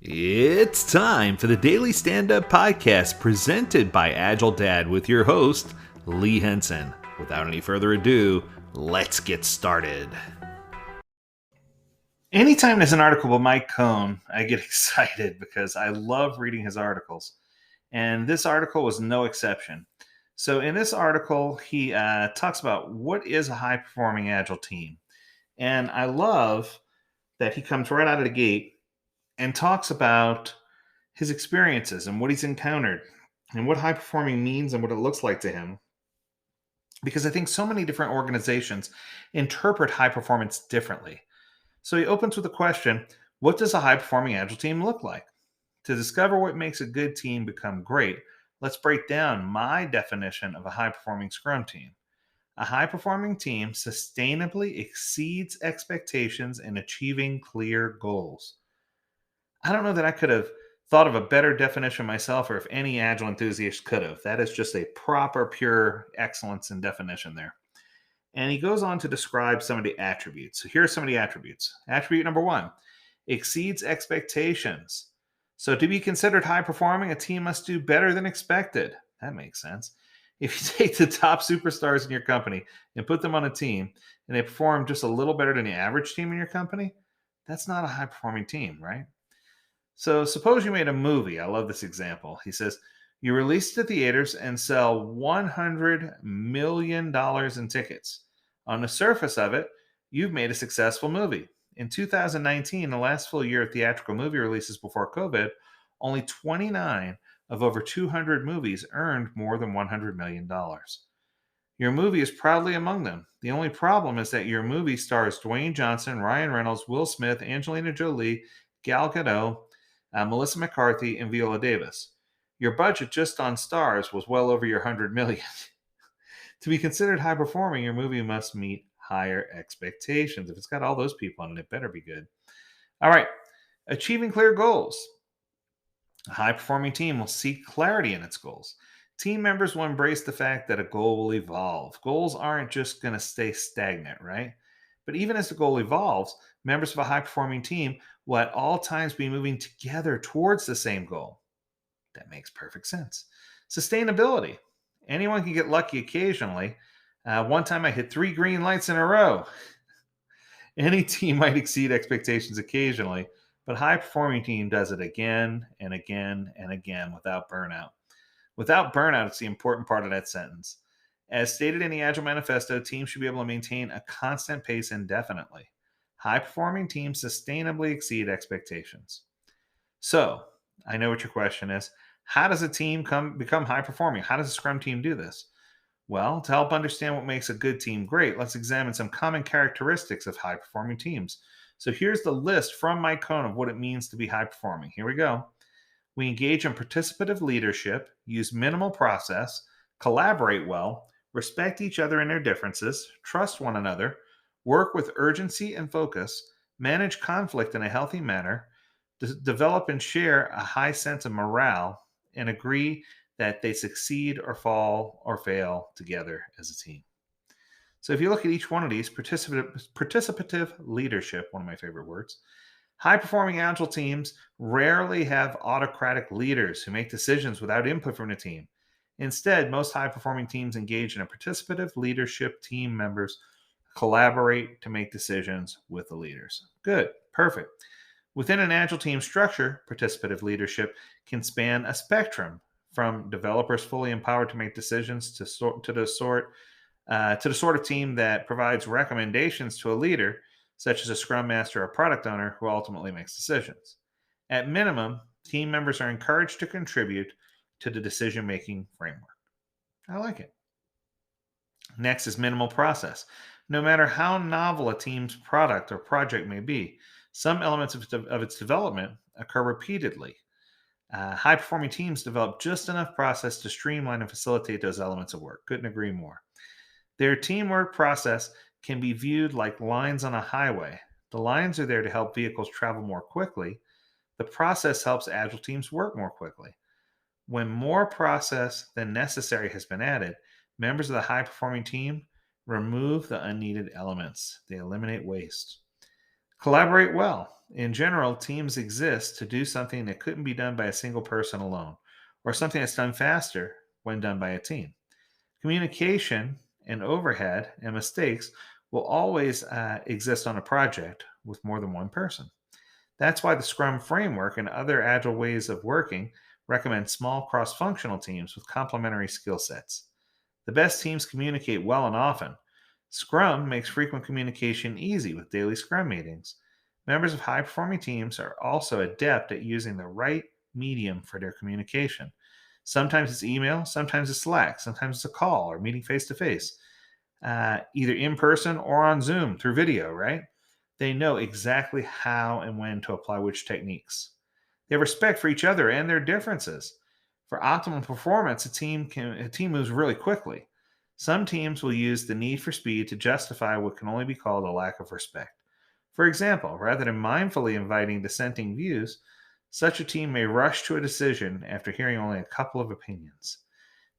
It's time for the Daily Stand Up Podcast presented by Agile Dad with your host, Lee Henson. Without any further ado, let's get started. Anytime there's an article by Mike Cohn, I get excited because I love reading his articles. And this article was no exception. So, in this article, he talks about what is a high performing Agile team. And I love that he comes right out of the gate and talks about his experiences and what he's encountered and what high performing means and what it looks like to him. Because I think so many different organizations interpret high performance differently. So he opens with the question, what does a high performing Agile team look like? To discover what makes a good team become great, let's break down my definition of a high performing Scrum team. A high performing team sustainably exceeds expectations in achieving clear goals. I don't know that I could have thought of a better definition myself or if any Agile enthusiast could have. That is just a proper, pure excellence in definition there. And he goes on to describe some of the attributes. So here are some of the attributes. Attribute number 1, exceeds expectations. So to be considered high performing, a team must do better than expected. That makes sense. If you take the top superstars in your company and put them on a team and they perform just a little better than the average team in your company, that's not a high performing team, right? So suppose you made a movie. I love this example. He says, you release to theaters and sell $100 million in tickets. On the surface of it, you've made a successful movie. In 2019, the last full year of theatrical movie releases before COVID, only 29 of over 200 movies earned more than $100 million. Your movie is proudly among them. The only problem is that your movie stars Dwayne Johnson, Ryan Reynolds, Will Smith, Angelina Jolie, Gal Gadot, Melissa McCarthy, and Viola Davis. Your budget just on stars was well over your $100 million. To be considered high performing, your movie must meet higher expectations. If it's got all those people on it, it better be good. All right, achieving clear goals. A high performing team will seek clarity in its goals. Team members will embrace the fact that a goal will evolve. Goals aren't just going to stay stagnant, right? But even as the goal evolves, members of a high performing team will at all times be moving together towards the same goal. That makes perfect sense. Sustainability. Anyone can get lucky occasionally. One time I hit 3 green lights in a row. Any team might exceed expectations occasionally, but a high performing team does it again and again and again without burnout. Without burnout, it's the important part of that sentence. As stated in the Agile Manifesto, teams should be able to maintain a constant pace indefinitely. High-performing teams sustainably exceed expectations. So, I know what your question is. How does a team become high-performing? How does a Scrum team do this? Well, to help understand what makes a good team great, let's examine some common characteristics of high-performing teams. So here's the list from Mike Cohn of what it means to be high-performing. Here we go. We engage in participative leadership, use minimal process, collaborate well, respect each other and their differences, trust one another, work with urgency and focus, manage conflict in a healthy manner, develop and share a high sense of morale, and agree that they succeed or fall or fail together as a team. So if you look at each one of these, participative leadership, one of my favorite words, high-performing Agile teams rarely have autocratic leaders who make decisions without input from the team. Instead, most high-performing teams engage in a participative leadership. Team members collaborate to make decisions with the leaders. Good, perfect. Within an Agile team structure, participative leadership can span a spectrum from developers fully empowered to make decisions to the sort of team that provides recommendations to a leader, such as a Scrum Master or product owner who ultimately makes decisions. At minimum, team members are encouraged to contribute to the decision-making framework. I like it. Next is minimal process. No matter how novel a team's product or project may be, some elements of its development occur repeatedly. High-performing teams develop just enough process to streamline and facilitate those elements of work. Couldn't agree more. Their teamwork process can be viewed like lines on a highway. The lines are there to help vehicles travel more quickly. The process helps Agile teams work more quickly. When more process than necessary has been added, members of the high-performing team remove the unneeded elements. They eliminate waste. Collaborate well. in general, teams exist to do something that couldn't be done by a single person alone, or something that's done faster when done by a team. Communication and overhead and mistakes will always exist on a project with more than one person. That's why the Scrum framework and other agile ways of working recommend small cross functional teams with complementary skill sets. The best teams communicate well and often. Scrum makes frequent communication easy with daily Scrum meetings. Members of high performing teams are also adept at using the right medium for their communication. Sometimes it's email, sometimes it's Slack, sometimes it's a call or meeting face to face, either in person or on Zoom through video, right? They know exactly how and when to apply which techniques. They have respect for each other and their differences. For optimal performance, a team moves really quickly. Some teams will use the need for speed to justify what can only be called a lack of respect. For example, rather than mindfully inviting dissenting views, such a team may rush to a decision after hearing only a couple of opinions.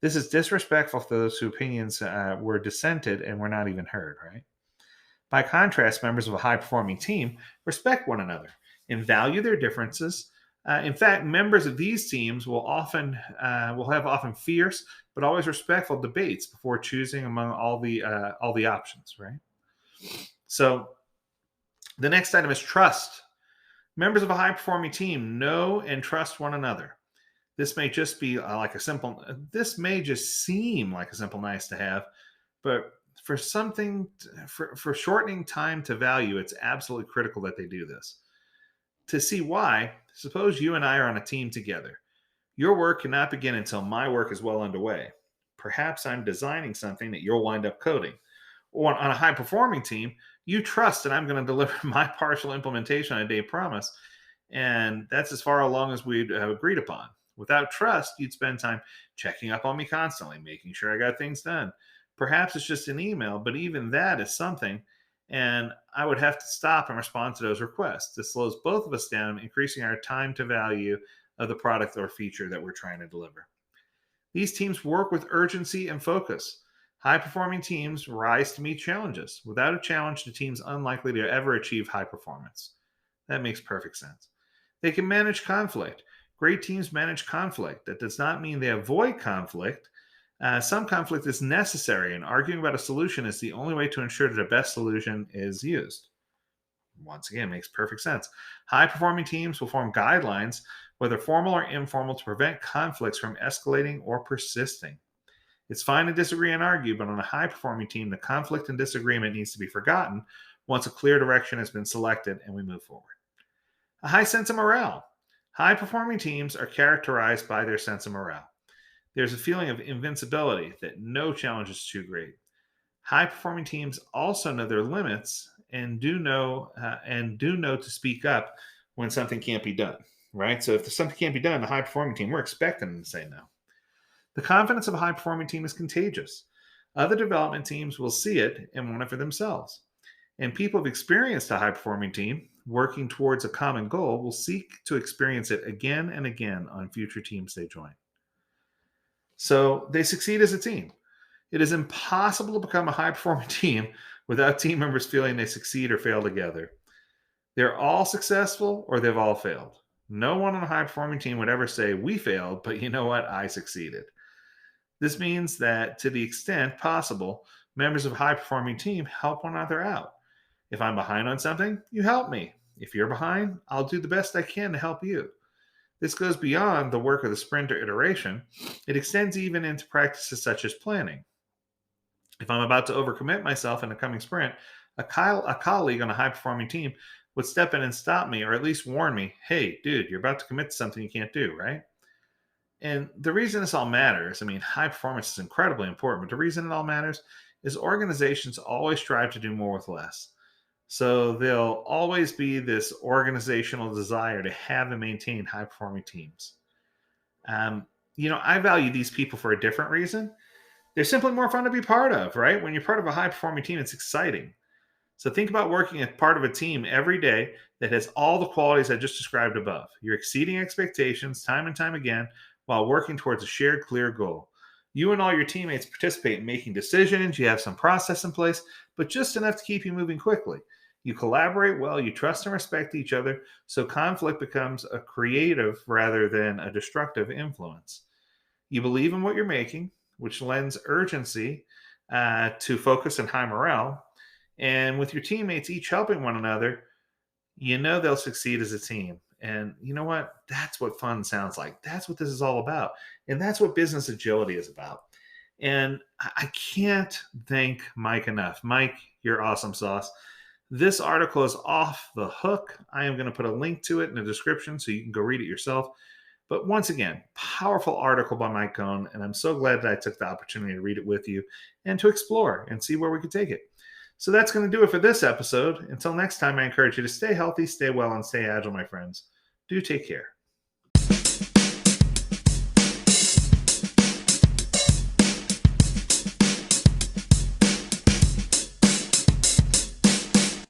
This is disrespectful to those whose opinions were dissented and were not even heard, right? By contrast, members of a high performing team respect one another and value their differences. In fact, members of these teams will have often fierce but always respectful debates before choosing among all the options, right? So the next item is trust. Members of a high performing team know and trust one another. This may just be this may just seem like a simple nice to have, but for shortening time to value, it's absolutely critical that they do this. To see why, suppose you and I are on a team together. Your work cannot begin until my work is well underway. Perhaps I'm designing something that you'll wind up coding. Or on a high performing team, you trust that I'm going to deliver my partial implementation on a day promise. And that's as far along as we'd have agreed upon. Without trust, you'd spend time checking up on me constantly, making sure I got things done. Perhaps it's just an email, but even that is something. And I would have to stop and respond to those requests. This slows both of us down, increasing our time to value of the product or feature that we're trying to deliver. These teams work with urgency and focus. High performing teams rise to meet challenges. Without a challenge, the team's unlikely to ever achieve high performance. That makes perfect sense. They can manage conflict. Great teams manage conflict. That does not mean they avoid conflict. Some conflict is necessary, and arguing about a solution is the only way to ensure that the best solution is used. Once again, makes perfect sense. High performing teams will form guidelines, whether formal or informal, to prevent conflicts from escalating or persisting. It's fine to disagree and argue, but on a high performing team, the conflict and disagreement needs to be forgotten once a clear direction has been selected and we move forward. A high sense of morale. High performing teams are characterized by their sense of morale. There's a feeling of invincibility, that no challenge is too great. High performing teams also know their limits and do know to speak up when something can't be done. Right? So if something can't be done, the high performing team, we're expecting them to say no. The confidence of a high performing team is contagious. Other development teams will see it and want it for themselves. And people who've experienced a high performing team working towards a common goal will seek to experience it again and again on future teams they join. So they succeed as a team. It is impossible to become a high performing team without team members feeling they succeed or fail together. They're all successful or they've all failed. No one on a high performing team would ever say, we failed, but you know what? I succeeded. This means that to the extent possible, members of a high performing team help one another out. If I'm behind on something, you help me. If you're behind, I'll do the best I can to help you. This goes beyond the work of the sprint or iteration. It extends even into practices such as planning. If I'm about to overcommit myself in a coming sprint, a colleague on a high performing team would step in and stop me, or at least warn me, hey, dude, you're about to commit to something you can't do, right? And the reason this all matters, high performance is incredibly important, but the reason it all matters is organizations always strive to do more with less. So there'll always be this organizational desire to have and maintain high performing teams. I value these people for a different reason. They're simply more fun to be part of, right? When you're part of a high performing team, it's exciting. So think about working as part of a team every day that has all the qualities I just described above. You're exceeding expectations time and time again while working towards a shared, clear goal. You and all your teammates participate in making decisions. You have some process in place, but just enough to keep you moving quickly. You collaborate well, you trust and respect each other, so conflict becomes a creative rather than a destructive influence. You believe in what you're making, which lends urgency to focus and high morale. And with your teammates each helping one another, you know they'll succeed as a team. And you know what? That's what fun sounds like. That's what this is all about. And that's what business agility is about. And I can't thank Mike enough. Mike, you're awesome sauce. This article is off the hook. I am going to put a link to it in the description so you can go read it yourself. But once again, powerful article by Mike Cohn, and I'm so glad that I took the opportunity to read it with you and to explore and see where we could take it. So that's going to do it for this episode. Until next time, I encourage you to stay healthy, stay well, and stay agile, my friends. Do take care.